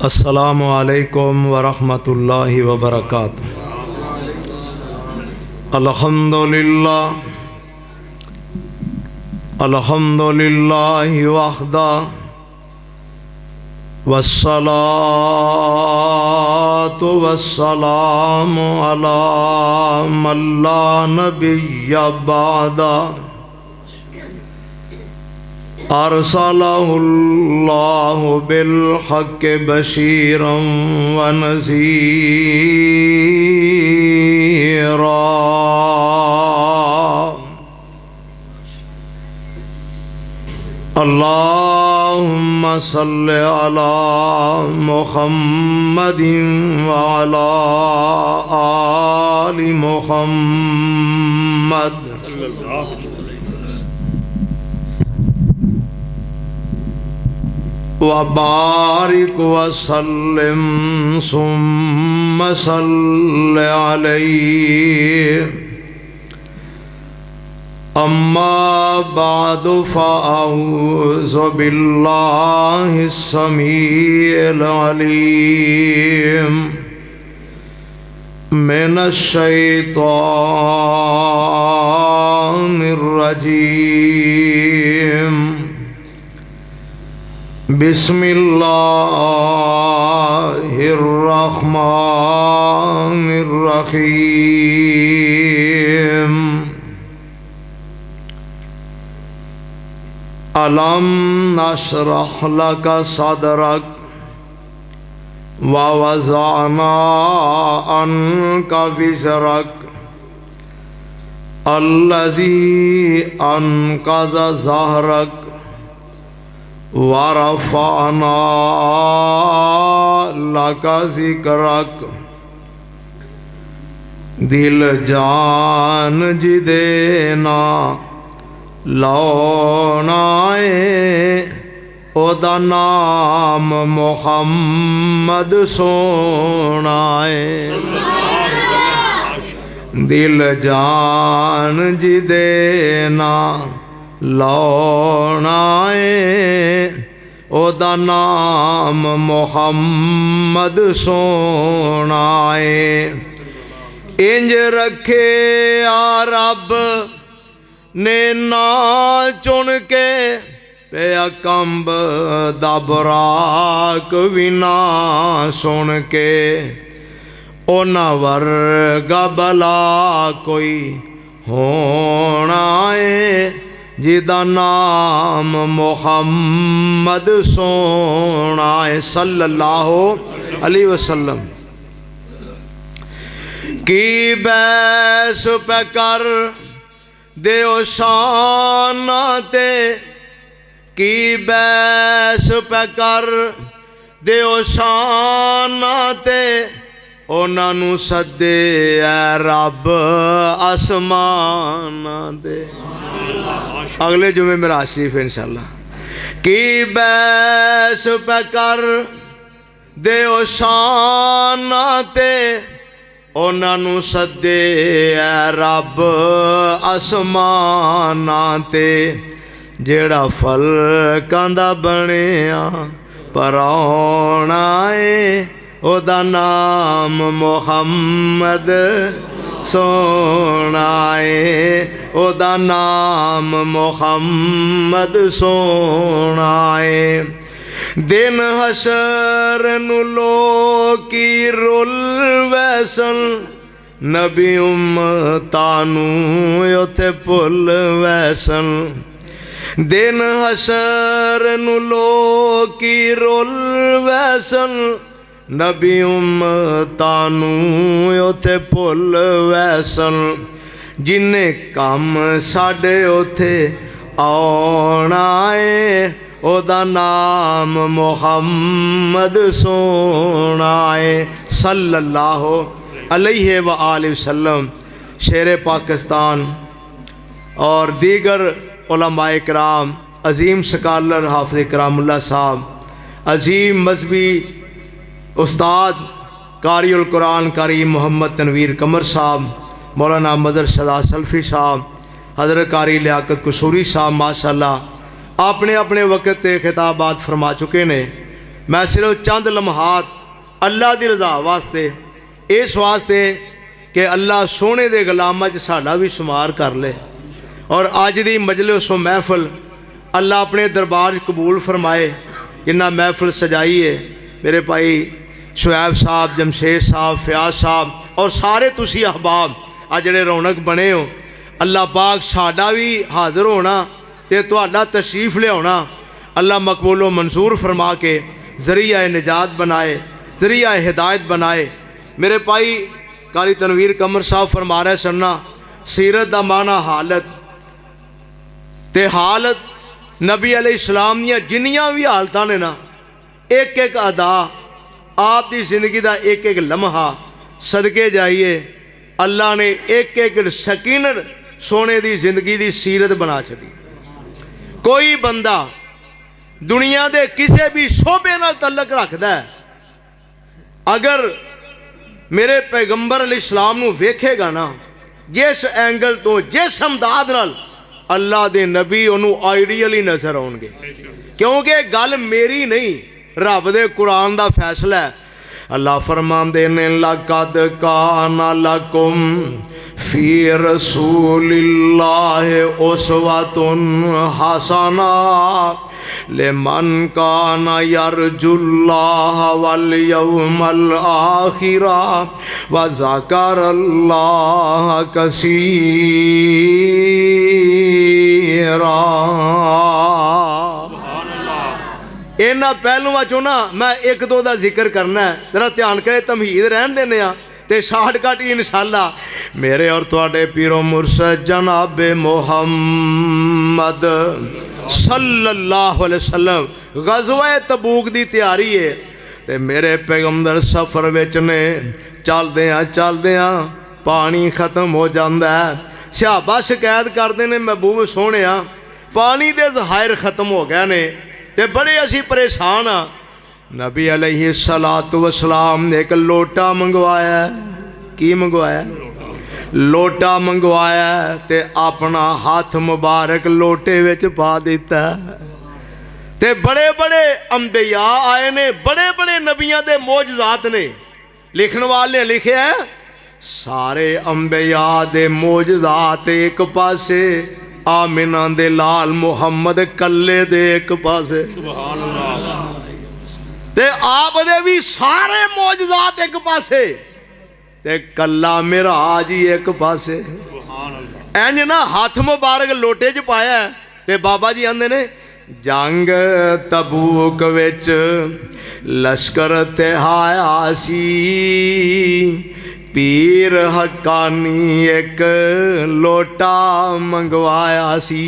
अस्सलामु अलैकुम वरहमतुल्लाहि वबरकातुहू। अल्हम्दुलिल्लाहि वहदा वस्सलातु वस्सलामु अला मन ला नबिय्य बअदा अरसलहुल्लाहु बिल हक़्क़ि बशीरन व नज़ीरा। अल्लाहुम्मा सल्लि अला मुहम्मदिन व अला आलि मुहम्मद व बारिक व सल्लिम सुम्मा सल्लि अलैहि। अम्मा बादु फ़अऊज़ु बिल्लाहि समीइल अलीम मिनश शैतानिर रजीम। बिस्मिल्लाहिर रहमानिर रहीम। अलम नशरह लका सदरक व वज़अना अन्का विज़रक अल्लज़ी अन्क़ज़ ज़हरक व रफ़अना लका ज़िक्रक। दिल जान जिदे ना लौनाए ओदा नाम मुहम्मद सोनाए। दिल जान जिदे ना लौनाए ओदा नाम मुहम्मद सोनाए। इंज रखे आ रब ने ना चुन के पे कंब दा बुराक भी ना सुन के। ओना वर्गा भला कोई होना है जिदा नाम मुहम्मद सोना है सल्लल्लाहु अलैहि वसल्लम। की बैस पे कर देओ शाना ते की बैस पे कर देओ शाना ते ओनानू सदे ऐ रब आसमाना दे। अगले जुमे मेरा आसिफ इंशाल्लाह। की बैस पे कर देओ शाना ते ओनानू सदे ऐ रब आसमाना ते। जेड़ा फलकां दा बनिया परौना है ओदा नाम मुहम्मद सोना है। ओदा नाम मुहम्मद सोना है। दिन हशर नु लोकी रुल वैसन नबी उम्मतानू उथे भुल वैसन। दिन हशर नु लोकी रुल वैसन नबी उम्मतानू उथे भुल वैसन। जिन्ने कम साडे उथे आउणा है ओदा नाम मुहम्मद सोना है सल्लल्लाहु अलैहि व आलिहि वसल्लम। शेर पाकिस्तान और दीगर उलमाए कराम, अजीम स्कॉलर हाफिज़ करामुल्लाह साहब, अजीम मजहबी उस्ताद कारिउल कुरान कारी मोहम्मद तनवीर कमर साहब, मौलाना मदर सदा सल्फ़ी साहब, हज़रत कारी लियाकत कसूरी साहब माशाअल्लाह अपने अपने वक्त ते खिताबात फरमा चुके ने। मैं सिर्फ चंद लम्हात अल्लाह की रज़ा वास्ते, इस वास्ते कि अल्लाह सोने के गुलामां च साडा भी शुमार कर ले। और अज की मजलिस महफिल अल्लाह अपने दरबार कबूल फरमाए। जिन्ना महफिल सजाई है मेरे भाई शुएब साहब, जमशेद साहब, फयाज साहब और सारे तुसी अहबाब आ जिहड़े रौनक बने हो, अल्लाह पाक साडा भी हाज़र होना ते तुहाडा तशरीफ लियाउणा अल्लाह मकबूलो मंसूर फरमा के ज़रिया निजात बनाए, ज़रिया हिदायत बनाए। मेरे भाई कारी तनवीर कमर साहब फरमा रहे सन्ना सीरत दा माना हालत ते हालत नबी अलैहिस्सलाम दियां जिन्नियां भी हालतां ने ना, एक एक अदा आप दी जिंदगी दा एक एक लम्हा सदके जाइए अल्लाह ने एक एक सकीनत सोने दी जिंदगी दी सीरत बना छड़ी। कोई बंदा दुनिया दे किसी भी शोबे नाल तल्लक रखदा है, अगर मेरे पैगंबर अलैहिस्सलाम नूं वेखेगा ना, जिस एंगल तो जिस अंदाज नाल अल्लाह दे नबी उन्होंने आइडियल ही नजर आउणगे। क्योंकि गल मेरी नहीं, रब दे कुरान दा फैसला है। अल्लाह फरमांदे ने लक़द काना लकुम फी रसूलिल्लाहि उस्वतुन हसना लिमन काना यरजुल्लाह वल यौमल आखिरा व ज़करल्लाह कसीरा। इन्हां पहलुआं चों ना मैं एक दो का जिक्र करना है, जरा ध्यान करे, तमहीद रहन देने ते शार्टकट इंशाअल्लाह। मेरे और तुहाडे पीरो मुर्शद जनाबे मुहम्मद सल्लल्लाहु अलैहि वसल्लम गज़वा तबूक की तैयारी है ते मेरे पैगंबर सफ़र विच ने चलदियां पानी खत्म हो जाता है। सहाबा शिकायत करते हैं महबूब सोहणे पानी दे ज़हायर खत्म हो गए ने ते बड़े असी परेशान हाँ। नबी अलैहिस्सलातु वस्सलाम ने एक लोटा मंगवाया। की मंगवाया? लोटा मंगवाया ते अपना हाथ मुबारक लोटे विच पा दिता ते बड़े बड़े अंबिया आए ने, बड़े बड़े नबियां दे मोजज़ात ने। लिखण वाले ने लिखिया सारे अंबिया दे मोजज़ात एक पासे, आमिना दे लाल मुहम्मद कल्ले दे एक पासे, सुभान अल्लाह, ते आप दे भी सारे मोजज़ात एक पासे ते कल्ला मिराज ही एक पासे। इंज ना हाथ मुबारक लोटे च पाया ते बाबा जी आंदे ने जंग तबूक विच लश्कर तिहाया सी, पीर हकानी एक लोटा मंगवाया सी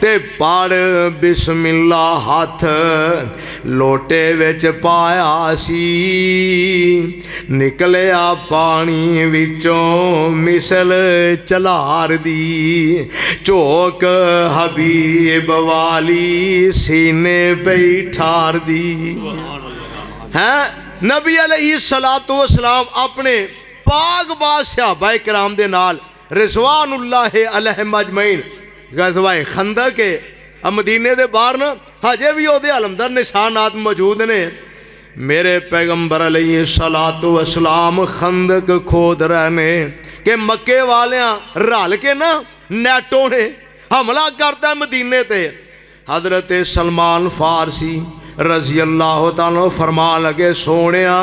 ते पढ़ बिस्मिल्ला हाथ लोटे विच पाया सी, निकलिया पानी विचों मिसल चलार दी, झोक हबीब वाली सीने पे ठार दी है। नबी अलैहिस्सलातु वस्सलाम अपने पाक बाद सहाबाए किराम दे नाल रिज़वानुल्लाह अलैहिम अजमईन गज़वाए खंदक के मदीने दे बाहर ना हजे भी ओहदे अलमदर निशानात मौजूद ने। मेरे पैगंबर अलैहिस्सलातु वस्सलाम खंदक खोद रहे ने कि मक्के वालियां रल के ना नैटो ने हमला करता मदीने ते। हज़रत सलमान फारसी रज़ी अल्लाह ताला फरमान लगे सोहणिया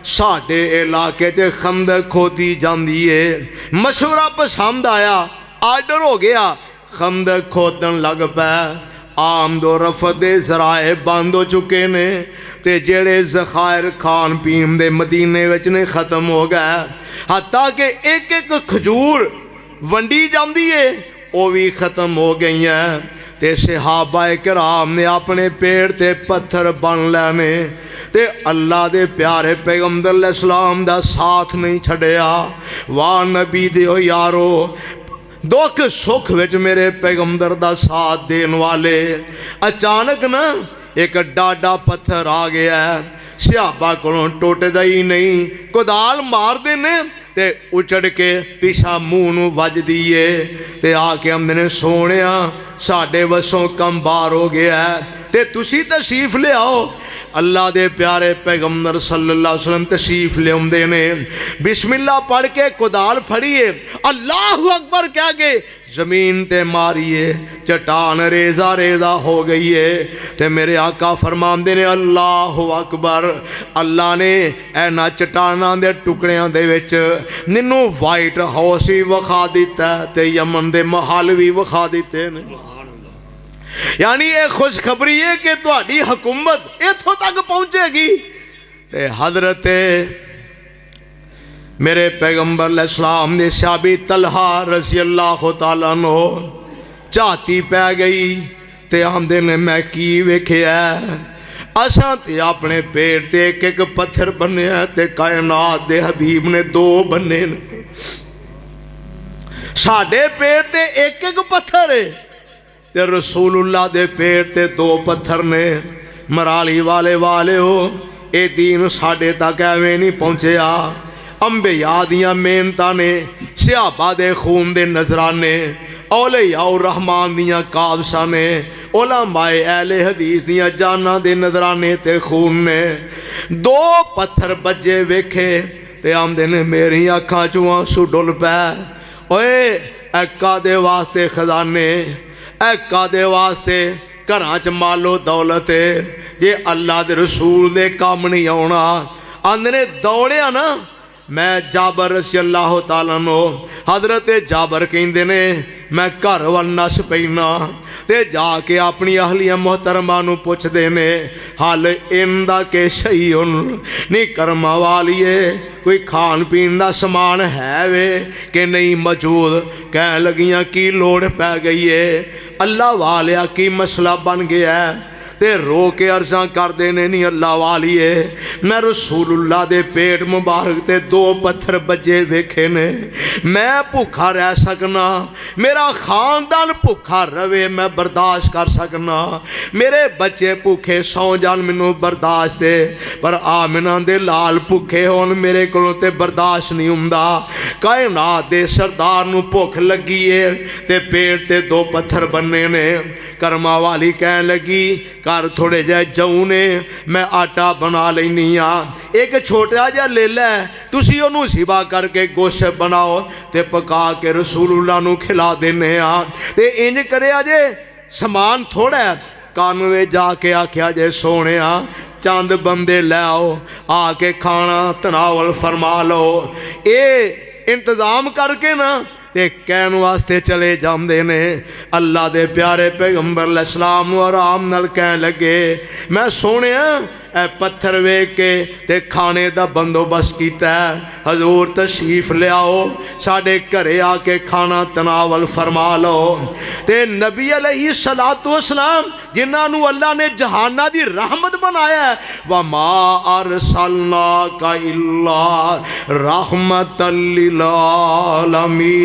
साडे इलाके च खंदक खोदी जाती है, मशवरा पसंद आया, आर्डर हो गया, खंदक खोदन लग पै। आमदो रफत दे ज़राए बंद हो चुके ने ते जेड़े ज़खायर खान पीन दे मदीने विच ने ख़त्म हो गए। हत्ता कि एक एक खजूर वंडी जाती है वो भी ख़त्म हो गई हैं। ते सहाबाए किराम ने अपने पेड़ ते पत्थर बन लैने ते अल्लाह दे प्यारे पैगंबर अलैहिस्सलाम दा साथ नहीं छड़िया। वाह नबी दे हो यारो, दुख सुख विच मेरे पैगंबर दा साथ देन वाले। अचानक ना एक डाडा पत्थर आ गया, सहाबा कोलों टुटदा ही नहीं, कुदाल मारदे ने ते उचड़ के पिछा मूँह नूं वजदी है ते आके आंदे ने सोहणिया साडे वसों कम बार हो गया है ते तुसी तशरीफ ले आओ। अल्लाह दे प्यारे पैगंबर सल्लल्लाहु अलैहि वसल्लम तशरीफ लियाउंदे ने, बिस्मिल्लाह पढ़ के कुदाल फड़िए, अल्लाहु अकबर कह के जमीन ते मारिए, चट्टान रेजा रेजा हो गई है। ते मेरे आका फरमांदे ने अल्लाहु अकबर, अल्लाह ने इन्हां चट्टानां दे टुकड़ियां दे विच मैनू वाइट हाउस भी विखा दिता ते यमन दे महल भी विखा दिते ने। यानी ये खुशखबरी है कि तुहाडी हुकूमत इत्थों तक पहुंचेगी। ते हजरत मेरे पैगंबर इस्लाम ने सहाबी तलहा रज़ी अल्लाह तआला अन्हु झाती पै गई ते आंदे ने मैं की वेखिया, असां ते अपने पेट ते एक एक पत्थर बन्निया ते कायनात दे हबीब ने दो बन्ने ने। साडे पेट ते एक एक पत्थर है ते रसूलुल्लाह दे पेट ते दो पत्थर ने। मराली वाले हो, ये दीन साडे तक एवें नहीं पहुंचया। अंबिया दियां मेहनतां ने, सहाबा दे खून दे नजराने, औलिया रहमान दियां काबसा ने, उलमाए अहले हदीस दियां जाना दे नजराने ते खून ने। दो पत्थर बजे वेखे ते आंदे ने मेरी अखां चों आंसू डुल पै। ओए ऐका दे वास्ते खजाने, ऐका दे वास्ते घरां च मालो दौलत, जे अल्लाह दे रसूल दे काम नहीं आउणा। आंदे ने दौड़िया ना, मैं जाबर रज़ी अल्लाह तआला अन्हु, हजरत जाबर कहंदे ने मैं घर वल नस पैना ते जाके अपनी अहलिया मोहतरमा नूं पुछदे ने हल इंदा के सही हुन नहीं कर्मा वालीए, कोई खान पीन का समान है वे कि नहीं मौजूद। कह लगियां की लोड़ पै गई है, अल्लाह वालिया की मसला बन गया है। ते रो के अर्जा करते ने नहीं अल्लाह वालीए, मैं रसूलुल्लाह दे पेट मुबारक ते दो पत्थर बजे वेखे ने, मैं भुखा रह सकना, मेरा खानदान भुखा रवे मैं बर्दाश्त कर सकना, मेरे बच्चे भुखे सौ जान मैनू बर्दाश्त है, पर आमिना दे लाल भुखे होन मेरे कोलों ते बर्दाश्त नहीं हुंदा। कायनात दे सरदार नू भुख लगी है ते पेट ते दो पत्थर बन्ने ने। कर्मा वाली कहन लगी घर थोड़े जे जऊ ने, मैं आटा बना लेनी हाँ, एक छोटा जिहा ले लै, तुसी ओनू सिवा करके गोश्त बनाओ ते पका के रसूलुल्लाह नू खिला देने हाँ। ते इंज करिया जे समान थोड़ा है, कानवे जाके आख्या जे सोने चंद बंदे लै आओ, आके खाना तनावल फरमा लो। ये इंतजाम करके ना ते कहन वास्ते चले जाते ने। अल्लाह दे प्यारे पैगंबर इस्लाम आराम नाल कह लगे मैं सोने ए पत्थर वेख के ते खाने का बंदोबस्त किया, हजूर तशरीफ लियाओ साडे घरे आके खाना तनावल फरमा लो। ते नबी अलैहि सलातो वसलाम जिन्हां नू अल्लाह ने जहाना दी रहमत बनाया, व मा अरसलनाका इल्ला रहमतल लिल आलमीन।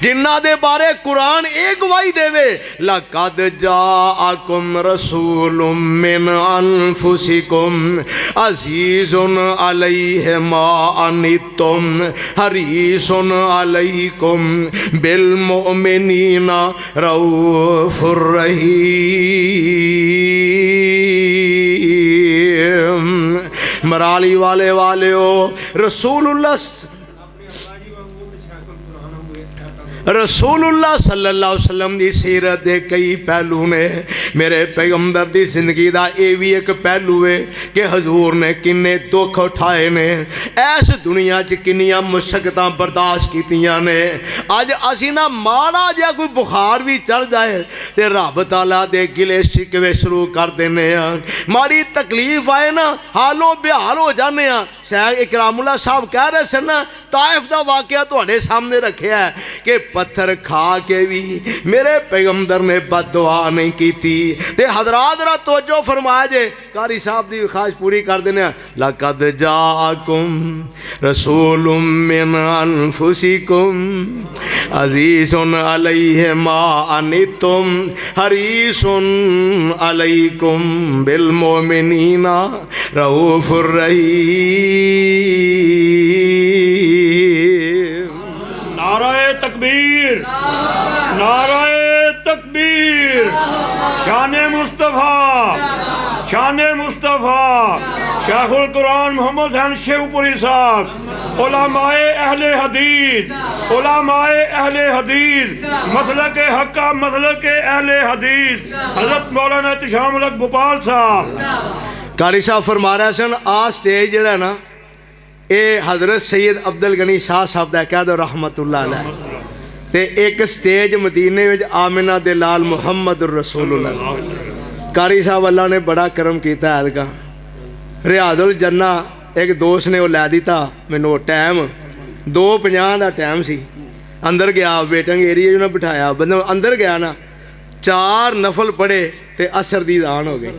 जिन्ना दे बारे कुरान एक गवाही देवे, लक़द जाअकुम रसूलुम मिन अनफुसिकुम अज़ीज़ुन अलैहि मा अनित्तुम हरीसुन अलैकुम बिल मुमिनीना रऊफ़ुर रहीम। मराली वाले हो, रसूलुल्लाह सल्लल्लाहु अलैहि वसल्लम की सीरत के कई पहलू ने। मेरे पैगंबर की जिंदगी का यह भी एक पहलू है कि हजूर ने किन्ने दुख उठाए ने, इस दुनिया च किन्नियां मुशक्कतां बर्दाश्त कीतियां ने। अज असी ना माड़ा जिहा कोई बुखार भी चढ़ जाए तो रब ताला दे गिले शिकवे शुरू कर देने, माड़ी तकलीफ आए ना हालों बेहाल हो जाने। शायद इकरामुल्लाह साहब कह रहे सन ना, ताइफ का वाकया तुहाडे सामने रखिया है कि पत्थर खा के भी मेरे पैगंबर ने बददुआ नहीं की। ते हजरात जरा तवज्जो फरमाया जे, कारी साहब की ख्वाहिश पूरी कर देने। लक़द जाअकुम रसूलुम मिन अनफुसिकुम अज़ीज़ुन अलैहि मा अनित्तुम हरीसुन अलैकुम बिल मुमिनीना रऊफ़ुर रहीम। नाराए तकबीर, नाराए तकबीर। शाने मुस्तफ़ा, शाने मुस्तफ़ा, शेखुल कुरान मोहम्मद हसन शेखपुरी साहब, उलमाए अहले हदीस, उलमाए अहले हदीस, मसलक हक्का मसलक अहले हदीस, हज़रत मौलाना इत्तिशामुल हक भोपाल साहब। कारी साहब फरमा रहे सन आ स्टेज जिहड़ा ना ये हज़रत सैयद अब्दुल गनी शाह साहब दा कह दो रहमतुल्लाह अलैह ते एक स्टेज मदीने विच आमिना दे लाल मुहम्मद रसूलुल्लाह। कारी साहब अल्लाह ने बड़ा करम किया ऐदका रियाजुल जन्ना एक दोस्त ने वो लै दिता मैनू टाइम 2:50 का टाइम सी। अंदर गया वेटिंग एरिए ने बिठाया बंदा अंदर गया ना 4 नफल पढ़े तो असर की अजान हो गई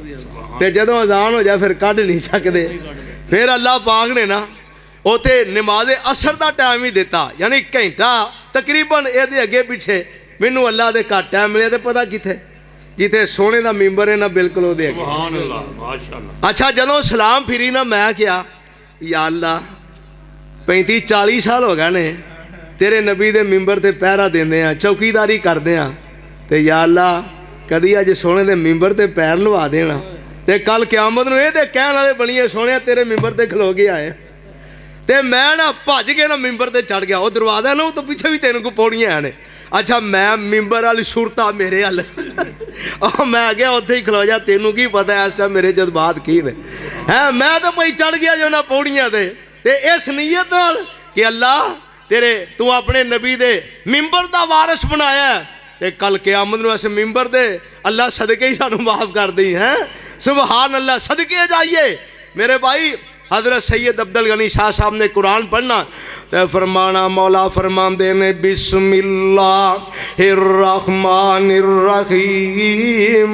तो जदों अजान हो जाए फिर कढ़ नहीं सकते। फिर अल्लाह पाक ने ना उथे नमाज़े असर का टाइम ही दिता यानी घंटा तकरीबन ये अगे पिछे मैनू अल्लाह के घट टाइम मिले तो पता कितने जिथे सोने का मैंबर है ना बिल्कुल वो अच्छा जदों सलाम फिरी ना मैं क्या या अल्लाह 35-40 साल हो गए ने तेरे नबी के मैंबर से पहरा देंदे आ चौकीदारी करते हैं तो या अल्लाह कदी अज सोने के मैंबर से पैर लवा देना तो कल क्यामत नूं ये ते कहण वाले बनीए सोने तेरे मैंबर से खलो के आए तो मैं ना भज के ना मैंबर से चढ़ गया। वो दरवाजा ना वो तो पिछे भी 3 पौड़ियां ने। अच्छा मैं मैंबर वाली सुरता मेरे हल मैं गया उत्थे ही खलो जा तेनू की पता इस टाइम मेरे जज्बात की ने है मैं तो भाई चढ़ गया जो ना पौड़ियां ते इस नीयत नाल कि अल्लाह तेरे तू अपने नबी दे मैंबर दा वारिस बनाया ते कल क़यामत नूं इस मैंबर दे अल्लाह सदके ही सानू माफ़ कर दी है। सुभान अल्लाह सदके जाइए मेरे भाई। हज़रत सैयद अब्दुल गनी शाह साहब ने कुरान पढ़ना तो फरमाना मौला फरमाते ने बिस्मिल्लाहिर्रहमानिर्रहीम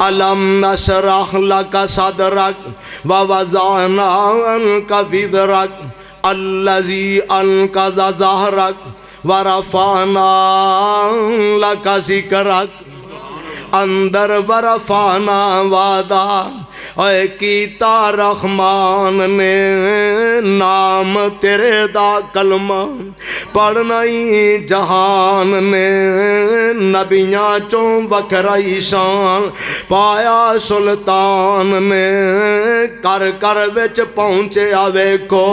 अलम नशरह लका सदरक व वज़अना अन्का विज़रक अल्लज़ी अन्क़ज़ ज़हरक व रफ़अना लका ज़िक्रक अंदर व रफ़अना वादा ओए कीता रहमान ने नाम तेरे दा कलमा पढ़ना ही जहान ने नबियां चों वखरा शान पाया सुल्तान ने कर कर विच पहुँचे वेखो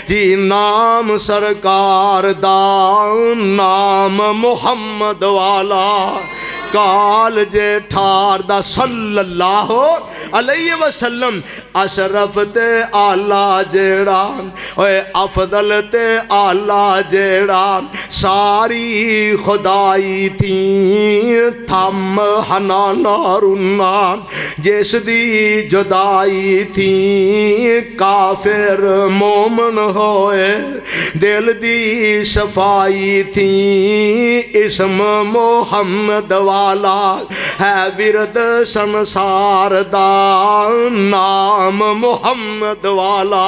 जी नाम सरकार दा नाम मुहम्मद वाला काल जे ठार दा सल्लल्लाहु अलैहि वसल्लम अशरफ ते आला जेड़ा ओए अफदल ते आला जेड़ा सारी खुदाई थी थम हनाना रुन्ना जिस दी जुदाई थी काफिर मोमन होए दिल दी सफाई थी इसम मोहम्मद वाला है विरद संसार दा नाम मुहम्मद वाला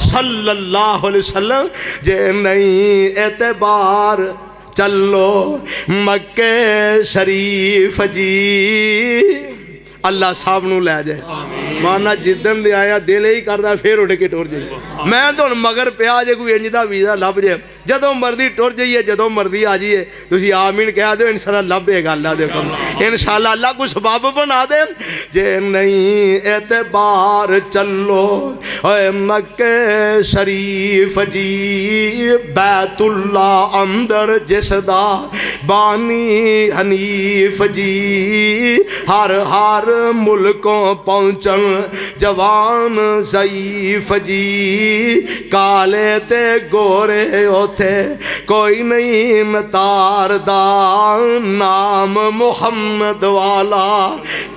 सल्लल्लाहु अलैहि वसल्लम। जे नहीं एतबार चलो मक्के शरीफ जी अल्लाह साहब नूं लै जाए माना जिदन दे आया दिल ही करता फिर उठ के टुर जाइए। मैं तो मगर पिया जे कोई इंज दा वीज़ा लभ जाए जदों मर्जी टुर जाइए जदों मर्जी आ जाइए तुसीं आमीन कह दो इंशाअल्लाह लभेगा अल्लाह दे हुक्म इंशाअल्लाह अल्लाह को सबब बना दे। जे नहीं एतबार चलो ओए मक्के शरीफ जी बैतुल्ला अंदर जिसदा बानी हनीफ जी हर हर मुल्कों पहुँचन जवान ज़ईफ जी काले ते गोरे उथे कोई नहीं नतार दा नाम मुहम्मद वाला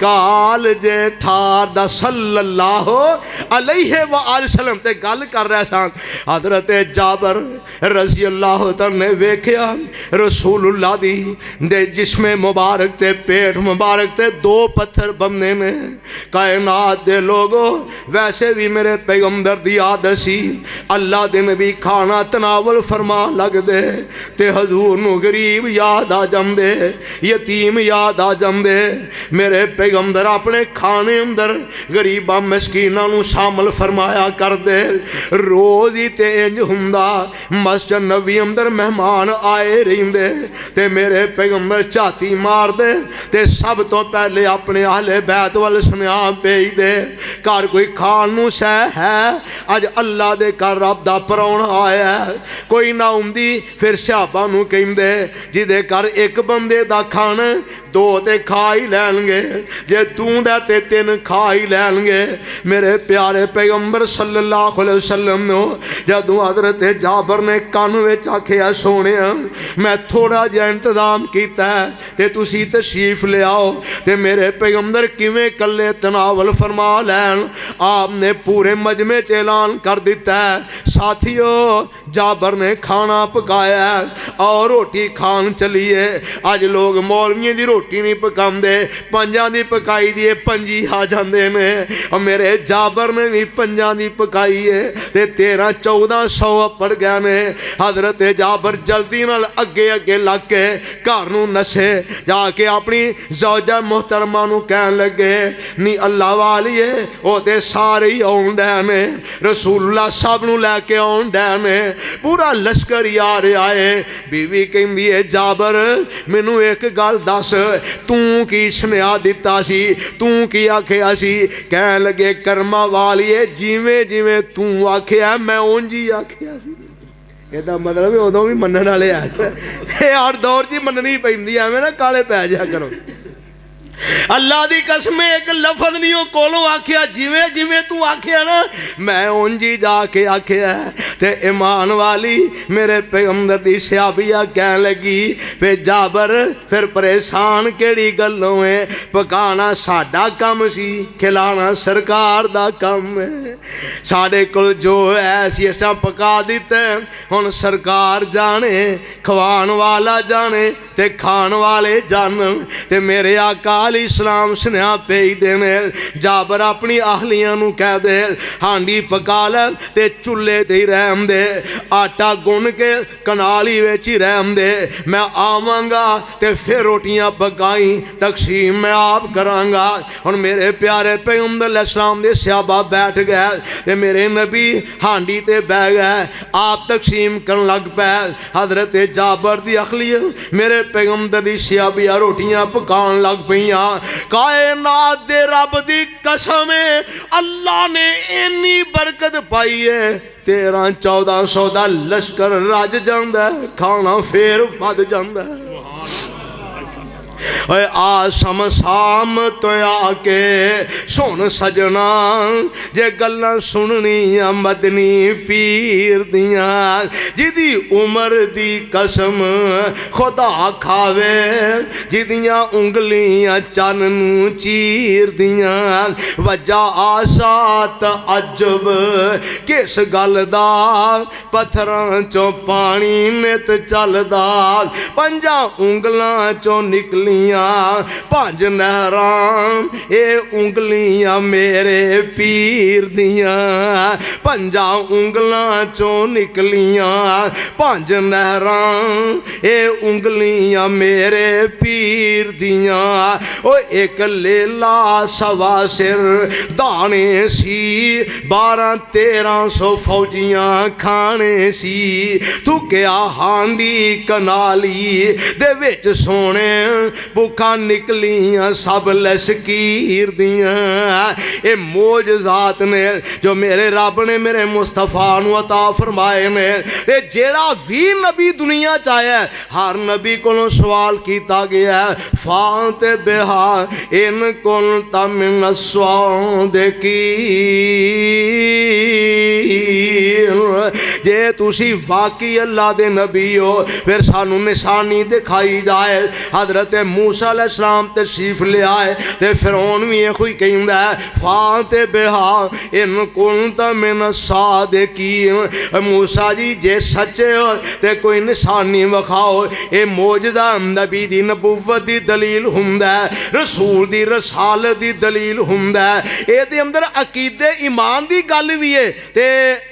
काल जे ठार दा सल्लल्लाहु अलैहि वसल्लम ते गल कर रहा सन हज़रत जाबर रज़ी अल्लाह तआला ने वेख्या रसूलुल्लाह दी दे जिस्मे मुबारक ते पेट मुबारक ते 2 पत्थर बमने ने कायनात दे लोगो वैसे भी मेरे पैगंबर दी आदत सी अल्लाह दे नबी खाना तनावल फरमा लगदे ते हजूर नू गरीब याद आ जांदे, यतीम याद आ जांदे। मेरे पैगंबर अपने खाने अंदर गरीबां मस्कीनां नू शामिल फरमाया करदे। रोज़ ही ते इंज हुंदा मस्जिद नबी अंदर मेहमान आए रहिंदे ते मेरे पैगंबर झाती मारदे ते सब तो पहले अपने आहले बैत वाल सुनेहा भेजदे, घर कोई खान नू सह है, अज अल्लाह दे घर रब दा परौणा आया। कोई ना आउंदी फिर सहाबा नू कहिंदे जिहदे घर एक बंदे दा खाना दो ते खा ही लैणगे, जे तूं दा ते तीन खा ही लैणगे। मेरे प्यारे पैगंबर सल्लल्लाहु अलैहि वसल्लम नो जदों हज़रत जाबर ने कन विच आखिया सोने मैं थोड़ा जिहा इंतजाम कीता ते तुसी तशरीफ ले आओ, ते मेरे पैगंबर किवें कल्ले तनावल फरमा लैन। आपने पूरे मजमे च ऐलान कर दिता है साथियों जाबर ने खाना पकाया और रोटी खान चलीए। अज लोग मौलवियों की रोटी नहीं पकाते, पंजां दी पकाई दी पंजी आ जाते ने। और मेरे जाबर ने भी पंजां दी पकाई है ते 1300-1400 पड़ गए ने। हजरत जाबर जल्दी नाल अगे अगे लग के घर नूं नसे, जाके अपनी ज़ौजा मोहतरमा नूं कहन लगे नी अल्लाह वालीए वो ते सारे ही आउण डे ने, रसूलुल्लाह सब नूं लैके आउण डे ने, पूरा लश्कर ही आ रहा है। बीवी कहंदी है जाबर मैनू एक गल दस तू की सुनेहा दिता सी, तू की आखिया सी? कहन लगे कर्मा वालीए जिवें जिवें तू आखिया मैं उंज ही आखिया सी। ਇਹਦਾ मतलब उदों भी मनण वाले है, हर दौर च मननी पैंदी, एवें ना काले पै जाया करो। अल्लाह की कसम एक लफज नहीं वो कोलों आखिया, जिवें जिवें तू आखिया ना मैं उंज ही जाके आखिया। ते ईमान वाली मेरे पैगंबर दी सहाबिया कह लगी फिर जाबर फिर परेशान केड़ी गल्लों है, पकाना साडा कम सी, खिलाना सरकार दा कम है। साडे कोल जो है असीं असां पका दिता, हुण सरकार जाने, खवाण वाला जाने ते खाण वाले जानन। ते मेरे आका अली इस्लाम सुनेहा भेज देने जाबर अपनी आहलियां नूं कह दे हांडी पका ले ते चुल्हे ते ही रहन दे, आटा गुन के कनाली विच ही रहन दे, मैं आवांगा ते फिर रोटियां पकाई तकसीम मैं आप करांगा। हुण मेरे प्यारे पैगंबर इस्लाम दे सहाबा बैठ गए ते मेरे नबी हांडी ते बह गए, आप तकसीम करन लग पे। हजरत जाबर दी अखलियां मेरे पैगंबर दी सहाबिया रोटियां पकाउण लग पईयां। कायनात दे रब दी कसम अल्लाह ने इन्नी बरकत पाई है, 1300-1400 दा लश्कर रज जांदा, खाना फिर वध जांदा। आ शमशाम तो आके सुन सजना जे गल्लां सुननियां मदनी पीर दियां, जिदी उम्र दी कसम खुदा खावे, जिदियां उंगलियां चन नूं चीर दियां। वजह आसात अजब किस गल दा, पत्थरां चों पानी नित चलदा, पंजां उंगलां चों निकली पांच नहरां ए उंगलियां मेरे पीर दियां, पंजा उंगलां चों निकलियां पांच नहरां ए उंगलियां मेरे पीर दियां। ओ एक लेला सवा सिर दाने सी, 1200-1300 फौजियां खाने सी, थुकिया हांडी कनाली दे विच सोने भुखा निकलियां सब लश्कीर दियां। ये मोजज़ात ने जो मेरे रब ने मेरे मुस्तफा नूं अता फरमाए ने। ते जेड़ा भी नबी दुनिया च आया हर नबी कोलों सवाल किया गया फाते बेहा इन कुल तमिन स्वादिकी, जे तुसी वाकई अल्लाह दे नबी हो फिर सानू निशानी दिखाई जाए। हजरत मूसा अलैहिस्सलाम तशरीफ ले आए ते फिरौन भी ये कोई कहंदा है फाते बिहा इन कुंत मिन सादिकीन मूसा जी जे सच्चे हो ते कोई निशानी विखाओ ये मौजदा नबी दी नबूवत दी दलील हुंदा है रसूल दी रसालत दी दलील हुंदा है इहदे अंदर अकीदे ईमान दी गल भी है ते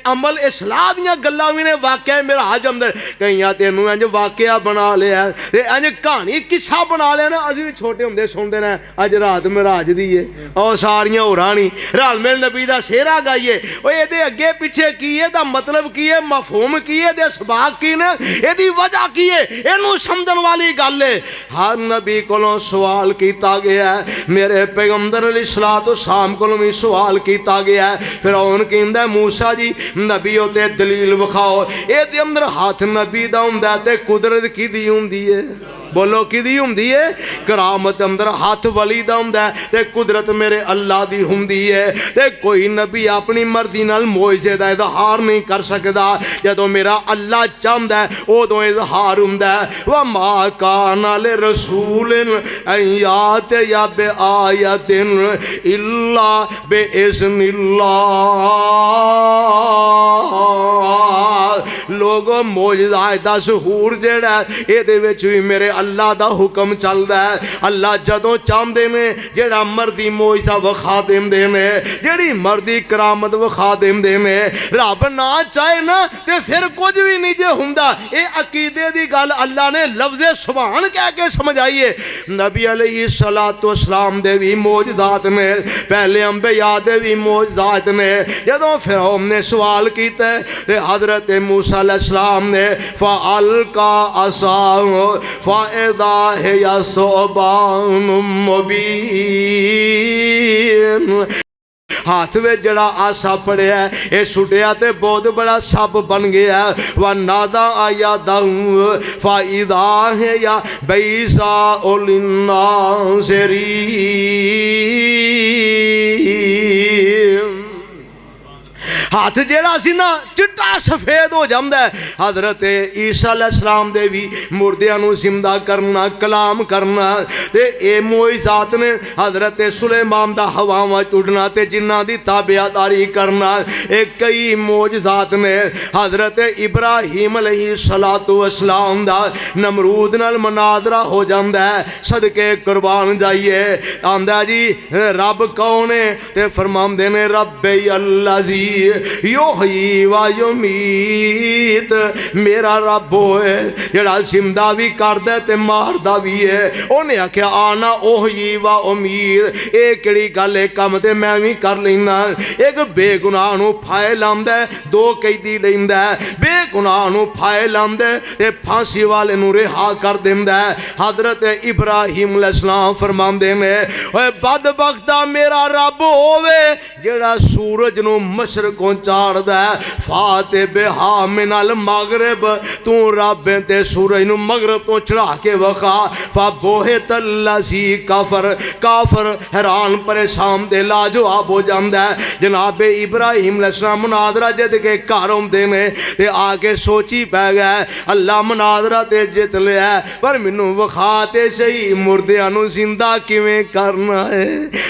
अमल इस्लाह दियां गल्लां भी ने वाकया मिराज अंदर कईयां तेनू इंज वाकया बना लिया ते इंज कहानी किस्सा बना लिया ना असीं भी छोटे हुंदे सुनदे ने अज रात मिराज दी है और सारियां होरां नहीं रल मिल नबी दा सेहरा गाइए ओए इहदे अगे पिछे की है दा मतलब की है मफहूम की है दे सबक की ने इहदी वजह की है इहनू समझण वाली गल है हर नबी कोलों सवाल कीता गया है मेरे पैगंबर अलैहिस्सलातु वस्सलाम कोलों भी सवाल कीता गया है फिरौन कहंदा मूसा जी नबी ते दलील विखाओ इहदे अंदर हाथ नबी दा हुंदा ते कुदरत किहदी हुंदी है बोलो किहदी हुंदी है करामत अंदर हाथ वली दा हुंदा है ते कुदरत मेरे अल्लाह दी हुंदी है ते कोई नबी अपनी मर्जी नाल मोइजे दा इजहार नहीं कर सकदा जदों मेरा अल्लाह चाहंदा है उदों इजहार हुंदा है व मा काना ले रसूलिन अयात या बे आयतिन इल्ला बे इज़्निल्लाह लोगों मौजदा दा ज़हूर जेड़ा इहदे विच भी मेरे अल्लाह दा हुक्म चलदा है अल्लाह जदों चाहते ने जेड़ा मर्जी मौजदा विखा देंदे ने जेड़ी मर्जी करामत विखा देंदे ने रब ना चाहे ना ते फिर कुछ भी नहीं जे हुंदा ये अकीदे दी गल अल्लाह ने लफ्ज़े सुभान कह के समझाइए नबी अलैहिस्सलातु वस्सलाम दे भी मौजदात ने पहले अंबिया दे भी मौजदात ने जदों फिरौन ने सवाल कीता ते हज़रत मूसा अलैहिस्सलाम ने फ़अल का असाहु फ़ाइदा है या सोबान मुबीन हाथ में जड़ा आसा पड़िया ये सुटिया तो बहुत बड़ा सप बन गया व नादा आया दाऊं फ़ाइदा है या बैसा ओलिना सेरी हाथ जेड़ा सी ना चिट्टा सफेद हो जाता है हज़रत ईसा अलैहिस्सलाम दे भी मुर्दियां नूं जिंदा करना कलाम करना ते ए मोइज़ात ने हज़रत सुलेमान दा हवावां उड़ना ते जिन्हां दी ताबियादारी करना ये कई मोइज़ात ने हज़रत इब्राहीम अलैहिस्सलातु वस्सलाम दा नमरूद नाल मुनाज़रा हो जाता है सदके कुर्बान जाइए आंदा जी रब कौन है ते फरमांदे ने रब्बे अल्लाज़ी योही व युमीत मेरा रब है जड़ा जिंदा भी करदा ते मारदा भी है उन्हें आख्या आना ओही व उमीद ये किहड़ी गल है कम ते मैं भी कर लेना एक बेगुनाह नूं फाहे लांदा दो कैदी लैंदा बेगुनाह नूं फाहे लांदा ते फांसी वाले नूं रिहा कर दिंदा हज़रत इब्राहीम अलैहिस्सलाम फरमांदे ने ओए बदबख्ता मेरा रब होवे जेड़ा सूरज नूं मशरकों चाड़दा फाते बिहा मिनल मगरब तू रब ते सूरज नूं मगरब तो चढ़ा के वखा फा बोहे तल्लासी काफर हैरान परेशान ते लाजवाब हो जाता है जनाब इब्राहीम अलैहिस्सलाम मुनाज़रा जित के घर आउंदे ने ते आके सोची पै गया अल्लाह मुनाज़रा ते जित लिया पर मैनू विखा ते सही मुर्दियां नूं जिंदा किवें करना है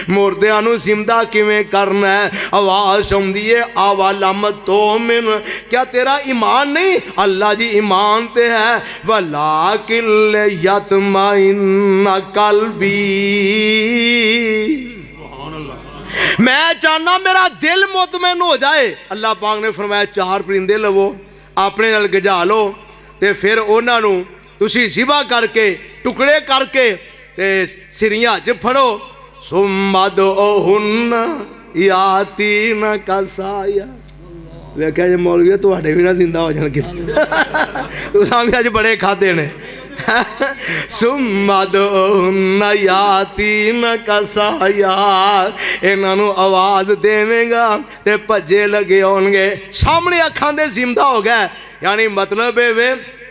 मुर्दियां नूं जिंदा किवें करना है आवाज़ आउंदी है आवालम तो मिन क्या तेरा ईमान नहीं अल्लाह जी ईमान ते है वला किल यतमाइन्ना कल्बी मैं चाहना मेरा दिल मुतमैन हो जाए अल्लाह पाक ने फरमाया चार परिंदे लवो अपने नाल गजा लो ते फिर उन्हां नूं तुसीं ज़िबा करके टुकड़े करके ते सिरियां च फड़ो सुम्मद ओहुन्ना याती न कसाया वेख्या जे मौलवी तुहाडे भी ना जिंदा हो जाण तुसां भी अज बड़े खाधे ने सुम्मद ओहुन्ना याती न कसाया इन्हां नूं आवाज़ देवेगा ते भज्जे लगे होणगे सामने अखां दे जिंदा हो गए यानी मतलब वे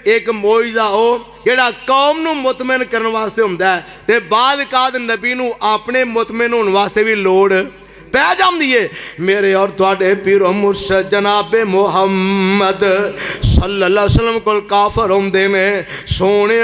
एक मोइज़ा हो जेड़ा कौम नूं मुतमैन करन वास्ते हुंदा है ते बाद काद नबी नूं अपने मुतमैन होने वास्ते भी लोड़ पै जाती है मेरे और तुहाडे पीरो मुर्शद जनाबे मुहम्मद सल्लल्लाहु अलैहि वसल्लम कोल काफर आउंदे ने सोने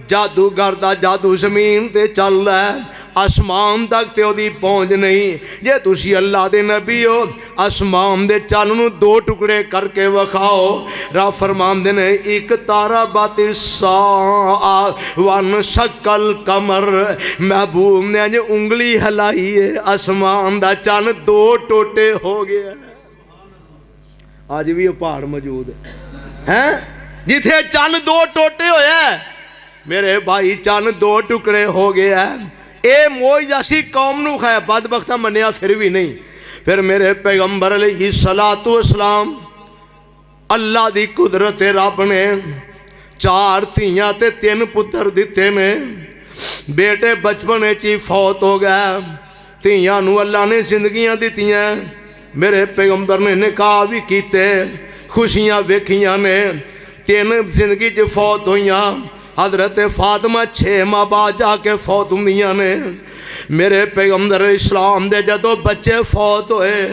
जादूगर दा जादू जमीन ते चलदा है, आसमान तक ते ओदी पहुँच नहीं। जे तुसी अल्लाह दे नबी हो, आसमान दे चन्न नूं दो टुकड़े करके विखाओ। रब फरमांदे ने एक तारा बाती सा वन शकल कमर। महबूब ने अज उंगली हिलाई है, आसमान दा चन्न दो टोटे हो गया। अज भी वो पहाड़ मौजूद है जिथे चन्न दो टोटे होया, मेरे भाई चन्न दो टुकड़े हो गया। ये मोज असी कौम नूं खाया, बदबख्ता मन्निया फिर भी नहीं। फिर मेरे पैगंबर अलैहिस्सलातु वस्सलाम, अल्लाह दी कुदरत रब ने 4 धीआं ते 3 पुत्र दिते ने। बेटे बचपन ही फौत हो गया, धीआं नूं अल्लाह ने जिंदगियां दित्तियां। मेरे पैगंबर ने निकाह भी कीते, खुशियां वेखियां ने। 3 जिंदगी च फौत होइयां। हजरत फातिमा 6 माह बाद जाके फौत होंदियां ने। मेरे पैगंबर इस्लाम दे जदों बच्चे फौत होए,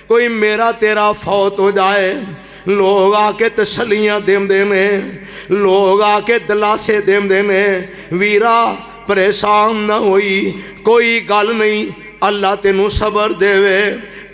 कोई मेरा तेरा फौत हो जाए, लोग आके तसलियां देंदे ने, लोग आके दिलासे देंदे ने, वीरा परेशान ना होई, कोई गल नहीं, अल्लाह तेनू सबर देवे,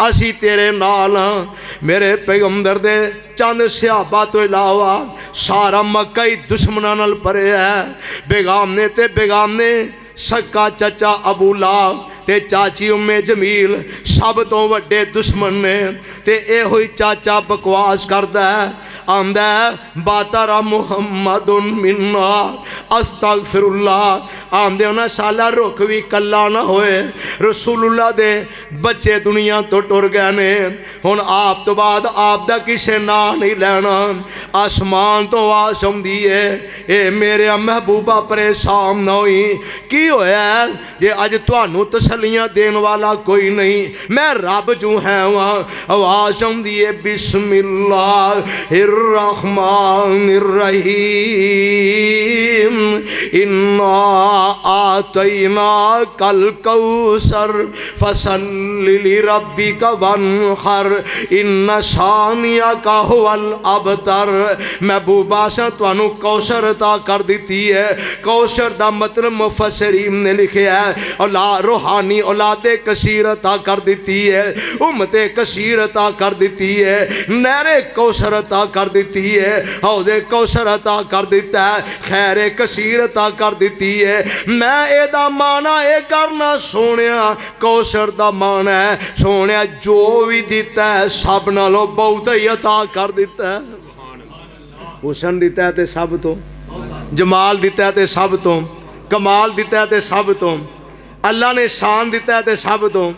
असी तेरे नाल हाँ। मेरे पैगंबर दे चंद सहाबा तो इलावा सारा मक्का ही दुश्मनां नाल भरे है। बेगामने ते बेगामने, सक्का चाचा अबू लाहब ते चाची उम्मे जमील सब तो वड्डे दुश्मन ने। ते इहो ही चाचा बकवास करदा है, आंदा है बातरा मुहम्मदुन मिन्ना अस्तगफिरुल्लाह। आंदे उन्हें साला रुख भी कला ना होए, रसूलुल्लाह दे बच्चे दुनिया तो टुर गए ने। हुण आप तो बाद आप दा किसे ना नहीं लेना। आसमान तो आवाज़ आउंदी है, ए मेरे महबूबा परेशान ना होई, की होया जे अज तुहानू तसलियां देन वाला कोई नहीं, मैं रब जू है वहाँ। आवाज़ आउंदी है बिस्मिल्लाहिर्रहमानिर्रहीम इन्ना आतैना कल कौसर फसल्लि लिरब्बिका वन्हर इन्ना शानियका हुवल अबतर। महबूबा सा तुहानू कौसर अता कर दी है। कौसर दा मतलब मुफस्सिरीन ने लिखा है औलाद रूहानी औलादे कसीर अता कर दी है, उम्मते कसीर अता कर दी है, नहरे कौसर अता कर दी है, हौदे कौसर अता कर दिता है, खैरे कसीर अता कर दी है। मैं एदा माना ये करना सोनिया, कौसर दा माना है सोनिया जो भी दिता है सब नालों बहुत ही अता कर दिता है। हुसन दिता है ते सब तो, जमाल दिता है ते सब तो, कमाल दिता है ते सब तो, अल्लाह ने शान दिता है ते सब तो,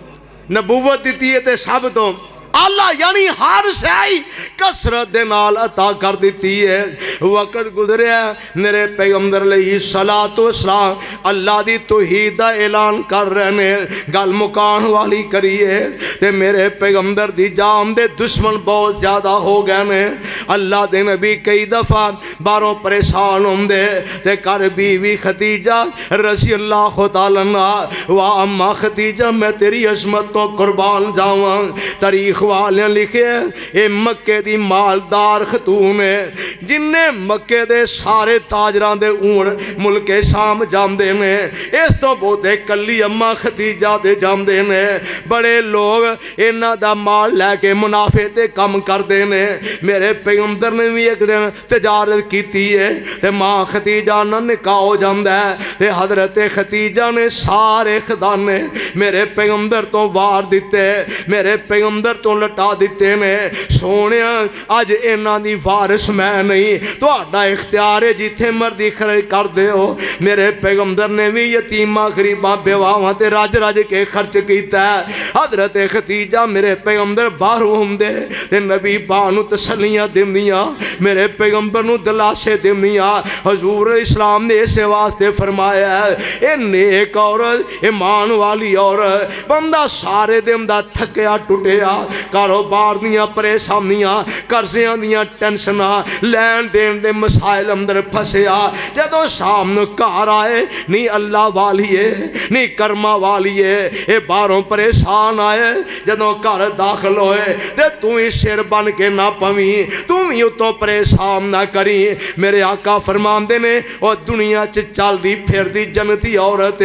नबूवत दी है ते सब तो। अल्लाह यानी हर सही कसरत दे नाल अता कर दी है। वक्त गुजरिया, मेरे पैगंबर अलैहिस्सलातु वस्सलाम अल्लाह दी तौहीद दा ऐलान कर रहे ने, गल मुकान वाली करिए। ते मेरे पैगंबर दी जान दे दुश्मन बहुत ज़्यादा हो गए ने। अल्लाह दे नबी कई दफ़ा बारों परेशान होंदे ते कर बीवी खदीजा रज़ी अल्लाह तआला अन्हा, वाह अम्मा खदीजा मैं तेरी अज़मत तो कुर्बान जावां। तारीख वाले लिखे ये मक्के दी मालदार खतून है, जिन्ने मक्के दे सारे ताजरां दे ऊंट मुल्के शाम जांदे ने, इस तो बहुते कली अम्मा खदीजा दे जांदे ने। बड़े लोग इन्हां दा माल लैके मुनाफे ते कम करते ने। मेरे पैगंबर ने भी एक दिन तजारत की है ते माँ खदीजा नाल निकाह हो जांदा है ते हजरत खदीजा ने सारे खजाने मेरे पैगंबर तो वार दिते, मेरे पैगंबर तो लटा दिते ने। सोने अज इन्हां दी वारिस मैं नहीं, तुहाडा इख्तियार है, जिथे मर्जी खर्च कर दो। मेरे पैगंबर ने भी यतीमा गरीबा बेवावां ते रज रज के खर्च किया। हजरत खदीजा मेरे पैगंबर बाहरों होंदे ते नबी पाक नूं तसल्लियां दिंदियां, मेरे पैगंबर नूं दिलासे दिंदियां। हजूर इस्लाम ने इस वास्ते फरमाया ये नेक औरत, ईमान वाली औरत, बंदा सारे दिन दा थकिया टुटिया कारोबार दियां परेशानियां, कर्जियां दियां टेंशनां, लैन देन दे मसाइल अंदर फसिया। जदों शाम नूं घर आए, नी अल्लाह वालीए नी कर्मा वालीए, ये बाहरों परेशान आए। जदों घर दाखिल होए ते तू ही सिर बन के ना पवी, तू भी उतों परेशान ना करी। मेरे आका फरमांदे ने और दुनिया च चलदी फिरदी जन्नती औरत